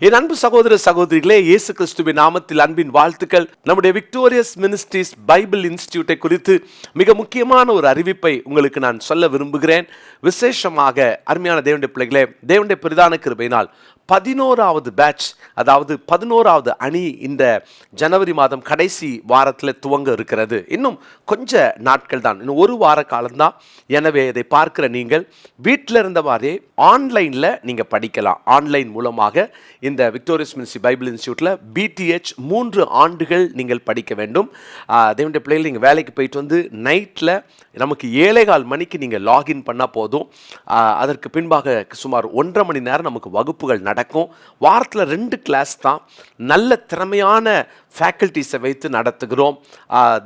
என் அன்பு சகோதர சகோதரிகளே, இயேசு கிறிஸ்துவின் நாமத்தில் அன்பின் வாழ்த்துக்கள். நம்முடைய விக்டோரியஸ் மினிஸ்ட்ரீஸ் பைபிள் இன்ஸ்டிடியூட்டை குறித்து மிக முக்கியமான ஒரு அறிவிப்பை உங்களுக்கு நான் சொல்ல விரும்புகிறேன். விசேஷமாக அருமையான தேவனுடைய பிள்ளைகளே, தேவனுடைய பிரதான கிருபையினால் 11வது பேட்ச், அதாவது 11வது அணி இந்த ஜனவரி மாதம் கடைசி வாரத்தில் துவங்க இருக்கிறது. இன்னும் கொஞ்ச நாட்கள் தான், இன்னும் ஒரு வார காலம்தான். எனவே இதை பார்க்கிற நீங்கள் வீட்டில் இருந்த மாதிரியே ஆன்லைனில் நீங்கள் படிக்கலாம். ஆன்லைன் மூலமாக இந்த விக்டோரியஸ் மினிஸ்ட்ரி பைபிள் இன்ஸ்டியூட்டில் BTH 3 ஆண்டுகள் நீங்கள் படிக்க வேண்டும். தேவனுடைய பிள்ளைகள், நீங்கள் வேலைக்கு போயிட்டு வந்து நைட்டில் நமக்கு 7:15 மணிக்கு நீங்கள் லாகின் பண்ணால் போதும். அதற்கு பின்பாக சுமார் 1.5 மணி நேரம் நமக்கு வகுப்புகள் நடக்கும். வாரத்தில் 2 கிளாஸ் தான். நல்ல திறமையான ஃபேக்கல்டிஸை வைத்து நடத்துகிறோம்.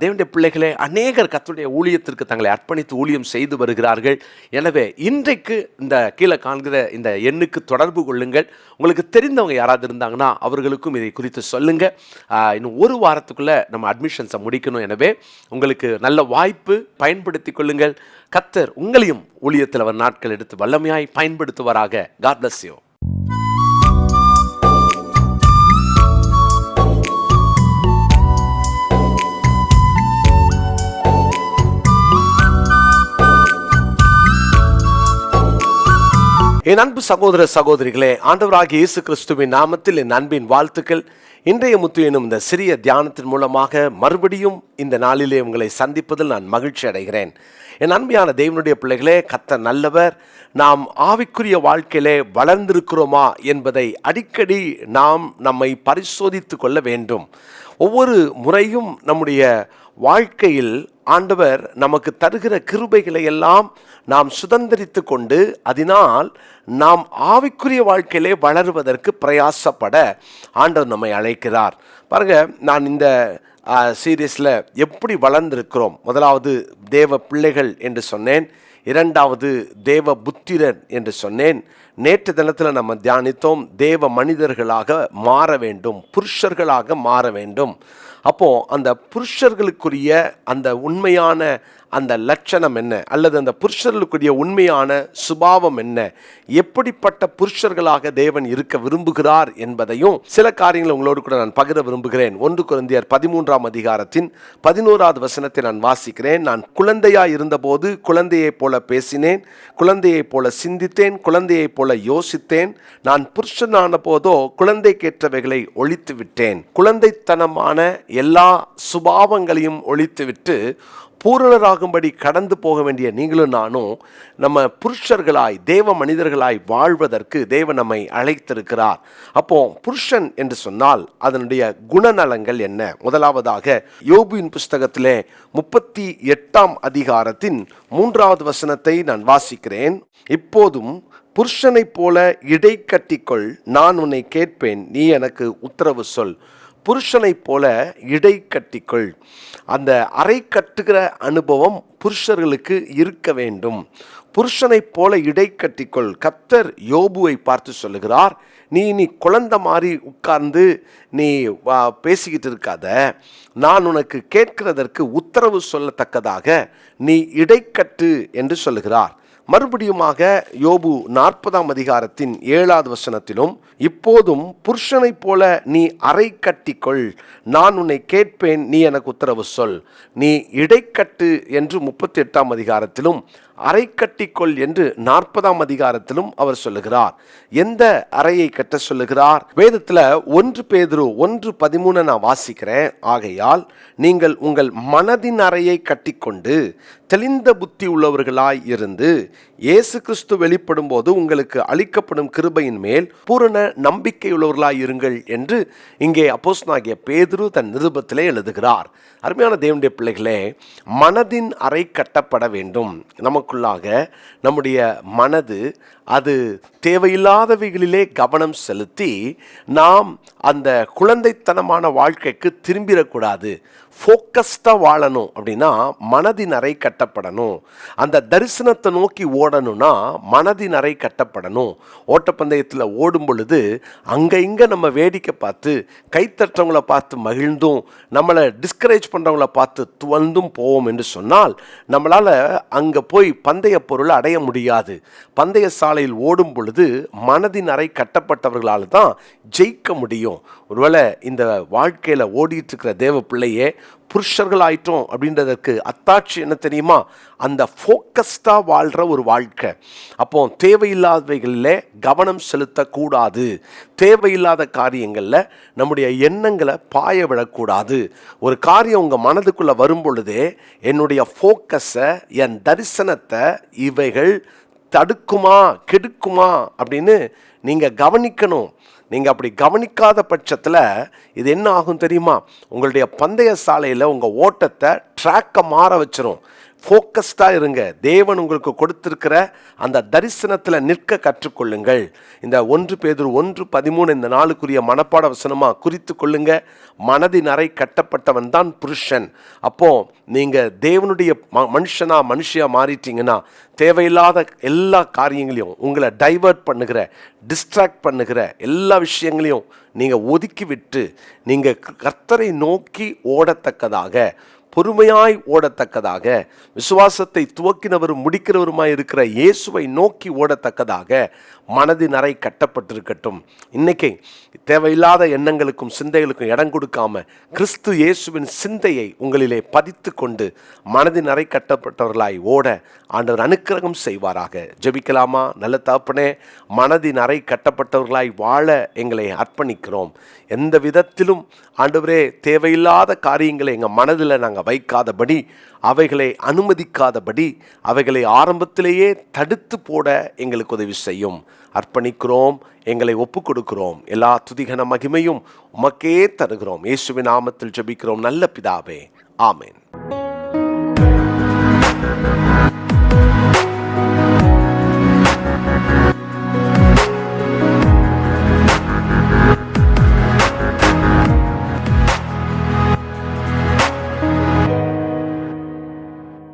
தேவனுடைய பிள்ளைகளே, அநேகர் கர்த்தருடைய ஊழியத்திற்கு தங்களை அர்ப்பணித்து ஊழியம் செய்து வருகிறார்கள். எனவே இன்றைக்கு இந்த கீழே காண்கிற இந்த எண்ணுக்கு தொடர்பு கொள்ளுங்கள். உங்களுக்கு தெரிந்தவங்க யாராவது இருந்தாங்கன்னா அவர்களுக்கும் இதை குறித்து சொல்லுங்கள். இன்னும் ஒரு வாரத்துக்குள்ளே நம்ம அட்மிஷன்ஸை முடிக்கணும். எனவே உங்களுக்கு நல்ல வாய்ப்பு, பயன்படுத்தி கொள்ளுங்கள். கர்த்தர் உங்களையும் ஊழியத்தில் அவர் நாட்கள் எடுத்து வல்லமையாய் பயன்படுத்துவாராக. God bless you. என் அன்பு சகோதர சகோதரிகளே, ஆண்டவராகிய இயேசு கிறிஸ்துவின் நாமத்தில் என் அன்பின் வாழ்த்துக்கள். இன்றைய முத்து எனும் இந்த சிறிய தியானத்தின் மூலமாக மறுபடியும் இந்த நாளிலே உங்களை சந்திப்பதில் நான் மகிழ்ச்சி அடைகிறேன். என் அன்பியான தேவனுடைய பிள்ளைகளே, கர்த்தர் நல்லவர். நாம் ஆவிக்குரிய வாழ்க்கையிலே வளர்ந்திருக்கிறோமா என்பதை அடிக்கடி நாம் நம்மை பரிசோதித்து கொள்ள வேண்டும். ஒவ்வொரு முறையும் நம்முடைய வாழ்க்கையில் ஆண்டவர் நமக்கு தருகிற கிருபைகளை எல்லாம் நாம் சுதந்திரித்து கொண்டு அதனால் நாம் ஆவிக்குரிய வாழ்க்கையிலே வளருவதற்கு பிரயாசப்பட ஆண்டவர் நம்மை அழைக்கிறார். பாருங்க, நான் இந்த சீரீஸில் எப்படி வளர்ந்திருக்கிறோம், முதலாவது தேவ பிள்ளைகள் என்று சொன்னேன், இரண்டாவது தேவ புத்திரன் என்று சொன்னேன். நேற்று தினத்தில் நம்ம தியானித்தோம், தேவ மனிதர்களாக மாற வேண்டும், புருஷர்களாக மாற வேண்டும். அப்போது அந்த புருஷர்களுக்குரிய அந்த உண்மையான அந்த லட்சணம் என்ன, அல்லது அந்த புருஷர்களுக்குரிய உண்மையான சுபாவம் என்ன, எப்படிப்பட்ட புருஷர்களாக தேவன் இருக்க விரும்புகிறார் என்பதையும் சில காரியங்களை உங்களோடு கூட நான் பகிர விரும்புகிறேன். 1 கொரிந்தியர் 13ஆம் அதிகாரத்தின் 11வது வசனத்தை நான் வாசிக்கிறேன். நான் குழந்தையாய் இருந்தபோது குழந்தையைப் போல பேசினேன், குழந்தையைப் போல சிந்தித்தேன், குழந்தையைப் போல யோசித்தேன். நான் புருஷனான போதோ குழந்தைக்கேற்றவைகளை ஒழித்து விட்டேன். குழந்தைத்தனமான எல்லா சுபாவங்களையும் ஒழித்துவிட்டு பூரணராகும்படி கடந்து போக வேண்டிய நீங்களும் நானும் நம்ம புருஷர்களாய் தேவ மனிதர்களாய் வாழ்வதற்கு தேவன் நம்மை அழைத்திருக்கிறார். அப்போ புருஷன் என்று சொன்னால் அதனுடைய குணநலங்கள் என்ன? முதலாவதாக யோபுவின் புஸ்தகத்திலே 38ஆம் அதிகாரத்தின் 3வது வசனத்தை நான் வாசிக்கிறேன். இப்போதும் புருஷனைப் போல இடை கட்டிக்கொள், நான் உன்னை கேட்பேன், நீ எனக்கு உத்தரவு சொல். புருஷனைப் போல இடை கட்டிக்கொள். அந்த அறை கட்டுகிற அனுபவம் புருஷர்களுக்கு இருக்க வேண்டும். புருஷனைப் போல இடை கட்டிக்கொள். கர்த்தர் யோபுவை பார்த்து சொல்லுகிறார், நீ குழந்தை மாதிரி உட்கார்ந்து நீ பேசிக்கிட்டு இருக்காத, நான் உனக்கு கேட்கிறதற்கு உத்தரவு சொல்லத்தக்கதாக நீ இடைக்கட்டு என்று சொல்லுகிறார். மறுபடியுமாக யோபு 40ஆம் அதிகாரத்தின் 7வது வசனத்திலும், இப்போதும் புருஷனைப் போல நீ அறை கட்டிக்கொள், நான் உன்னை கேட்பேன், நீ எனக்கு உத்தரவு சொல். நீ இடைக்கட்டு என்று 38ஆம் அதிகாரத்திலும், அறை கட்டிக்கொள் என்று 40ஆம் அதிகாரத்திலும் அவர் சொல்லுகிறார். எந்த அறையை கட்ட சொல்லுகிறார்? வேதத்தில் 1 பேதுரு 1:13 நான் வாசிக்கிறேன். ஆகையால் நீங்கள் உங்கள் மனதின் அறையை கட்டிக்கொண்டு தெளிந்த புத்தி உள்ளவர்களாய் இருந்து இயேசு கிறிஸ்து வெளிப்படும் போது உங்களுக்கு அளிக்கப்படும் கிருபையின் மேல் பூரண நம்பிக்கை உள்ளவர்களாய் இருங்கள் என்று இங்கே அப்போஸ்தலனாகிய பேதுரு தன் நிருபத்திலே எழுதுகிறார். அருமையான தேவனுடைய பிள்ளைகளே, மனதின் அறை கட்டப்பட வேண்டும். நமக்குள்ளாக நம்முடைய மனது அது தேவையில்லாதவைகளிலே கவனம் செலுத்தி நாம் அந்த குழந்தைத்தனமான வாழ்க்கைக்கு திரும்பிடக்கூடாது. ஃபோக்கஸ்டாக வாழணும் அப்படின்னா மனதின் அறை கட்டப்படணும். அந்த தரிசனத்தை நோக்கி ஓடணும்னா மனதின் அறை கட்டப்படணும். ஓட்டப்பந்தயத்தில் ஓடும் பொழுது அங்கே இங்கே நம்ம வேடிக்கை பார்த்து கைத்தட்டவங்களை பார்த்து மகிழ்ந்தும் நம்மளை டிஸ்கரேஜ் பண்ணுறவங்கள பார்த்து துவந்தும் போவோம் என்று சொன்னால் நம்மளால் அங்கே போய் பந்தய பொருளை அடைய முடியாது. பந்தய சாலையில் ஓடும் பொழுது மனதின் அறை கட்டப்பட்டவர்களால் தான் ஜெயிக்க முடியும். ஒருவேளை இந்த வாழ்க்கையில் ஓடிட்டு இருக்கிற தேவ பிள்ளையே புருஷர்கள் ஆயிட்டோம் அப்படின்றதற்கு அத்தாட்சி என்ன தெரியுமா? அந்த ஃபோக்கஸ்டாக வாழ்கிற ஒரு வாழ்க்கை. அப்போ தேவையில்லாதவைகளில் கவனம் செலுத்தக்கூடாது. தேவையில்லாத காரியங்களில் நம்முடைய எண்ணங்களை பாய விடக்கூடாது. ஒரு காரியம் உங்கள் மனதுக்குள்ளே வரும் பொழுதே என்னுடைய ஃபோக்கஸை, என் தரிசனத்தை இவைகள் தடுக்குமா கெடுக்குமா அப்படின்னு நீங்கள் கவனிக்கணும். நீங்கள் அப்படி கவனிக்காத பட்சத்தில் இது என்ன ஆகும் தெரியுமா? உங்களுடைய பந்தய சாலையில் உங்கள் ஓட்டத்தை ட்ராக்கை மாற வச்சிரும். ஃபோக்கஸ்டாக இருங்க. தேவன் உங்களுக்கு கொடுத்திருக்கிற அந்த தரிசனத்தில் நிற்க கற்றுக்கொள்ளுங்கள். இந்த 1 பேதுரு 1:13 இந்த நாளுக்குரிய மனப்பாட வசனமாக குறித்து கொள்ளுங்க. மனதின் அறை கட்டப்பட்டவன் தான் புருஷன். அப்போ நீங்கள் தேவனுடைய மனுஷியாக மாறிட்டீங்கன்னா தேவையில்லாத எல்லா காரியங்களையும், உங்களை டைவர்ட் பண்ணுகிற, டிஸ்ட்ராக்ட் பண்ணுகிற எல்லா விஷயங்களையும் நீங்கள் ஒதுக்கி விட்டு நீங்கள் கர்த்தரை நோக்கி ஓடத்தக்கதாக, பொறுமையாய் ஓடத்தக்கதாக, விசுவாசத்தை துவக்கினவரும் முடிக்கிறவருமாய் இருக்கிற இயேசுவை நோக்கி ஓடத்தக்கதாக மனதின் அறை கட்டப்பட்டிருக்கட்டும். இன்னைக்கு தேவையில்லாத எண்ணங்களுக்கும் சிந்தைகளுக்கும் இடம் கொடுக்காம கிறிஸ்து இயேசுவின் சிந்தையை உங்களிலே பதித்து கொண்டு மனதின் அறை கட்டப்பட்டவர்களாய் ஓட ஆண்டவர் அனுக்கிரகம் செய்வாராக. ஜெபிக்கலாமா? நல்ல தகப்பனே, மனதின் அறை கட்டப்பட்டவர்களாய் வாழ எங்களை அர்ப்பணிக்கிறோம். எந்த விதத்திலும் ஆண்டவரே தேவையில்லாத காரியங்களை எங்கள் மனதில் நாங்கள் வைக்காதபடி, அவைகளை அனுமதிக்காதபடி, அவைகளை ஆரம்பத்திலேயே தடுத்து போட எங்களுக்கு உதவி செய்யும். அர்ப்பணிக்கிறோம், எங்களை ஒப்பு கொடுக்கிறோம். எல்லா துதிகன மகிமையும் உமக்கே தருகிறோம். இயேசுவின் நாமத்தில் ஜெபிக்கிறோம் நல்ல பிதாவே, ஆமென்.